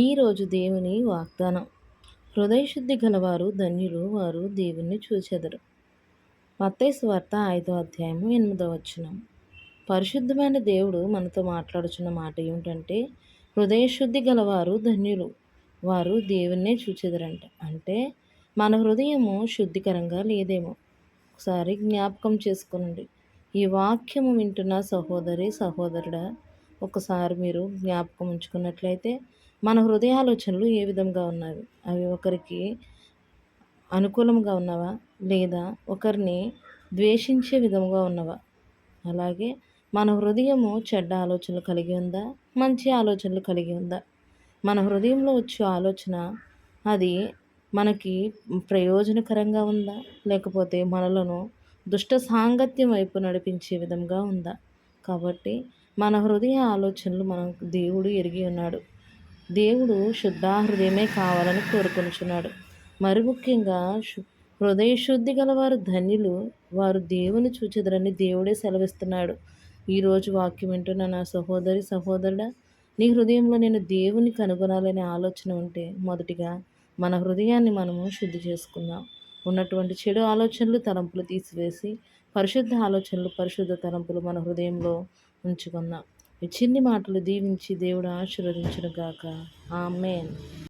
ఈరోజు దేవుని వాగ్దానం. హృదయశుద్ధి గలవారు ధన్యులు, వారు దేవుణ్ణి చూచెదరు. మత్తయి సువార్త 5వ అధ్యాయము 8వ వచనం. పరిశుద్ధమైన దేవుడు మనతో మాట్లాడుచున్న మాట ఏమిటంటే, హృదయశుద్ధి గలవారు ధన్యులు, వారు దేవుణ్ణే చూచెదరంట. అంటే మన హృదయము శుద్ధికరంగా లేదేమో ఒకసారి జ్ఞాపకం చేసుకోనండి. ఈ వాక్యము వింటున్న సహోదరి సహోదరుడా, ఒకసారి మీరు జ్ఞాపకం ఉంచుకున్నట్లయితే మన హృదయాలోచనలు ఏ విధంగా ఉన్నవి? అవి ఒకరికి అనుకూలంగా ఉన్నవా? లేదా ఒకరిని ద్వేషించే విధంగా ఉన్నవా? అలాగే మన హృదయము చెడ్డ ఆలోచనలు కలిగి ఉందా? మంచి ఆలోచనలు కలిగి ఉందా? మన హృదయంలో వచ్చే ఆలోచన అది మనకి ప్రయోజనకరంగా ఉందా? లేకపోతే మనలను దుష్ట సాంగత్యం వైపు నడిపించే విధంగా ఉందా? కాబట్టి మన హృదయ ఆలోచనలు దేవుడు ఎరిగి ఉన్నాడు. దేవుడు శుద్ధ హృదయమే కావాలని కోరుకొనుచున్నాడు. మరి ముఖ్యంగా హృదయ శుద్ధి గలవారు ధన్యులు, వారు దేవుని చూచెదరని దేవుడే సెలవిస్తున్నాడు. ఈరోజు వాక్యం వింటున్న నా సహోదరి సహోదరుడా, నీ హృదయంలో నేను దేవుని కనుగొనాలనే ఆలోచన ఉంటే మొదటిగా మన హృదయాన్ని మనము శుద్ధి చేసుకుందాం. ఉన్నటువంటి చెడు ఆలోచనలు తలంపులు తీసివేసి పరిశుద్ధ ఆలోచనలు పరిశుద్ధ తలంపులు మన హృదయంలో ఉంచుకుందాం. ఈ చిన్ని మాటలు దీవించి దేవుడు ఆశీర్వదించును గాక. ఆమేన్.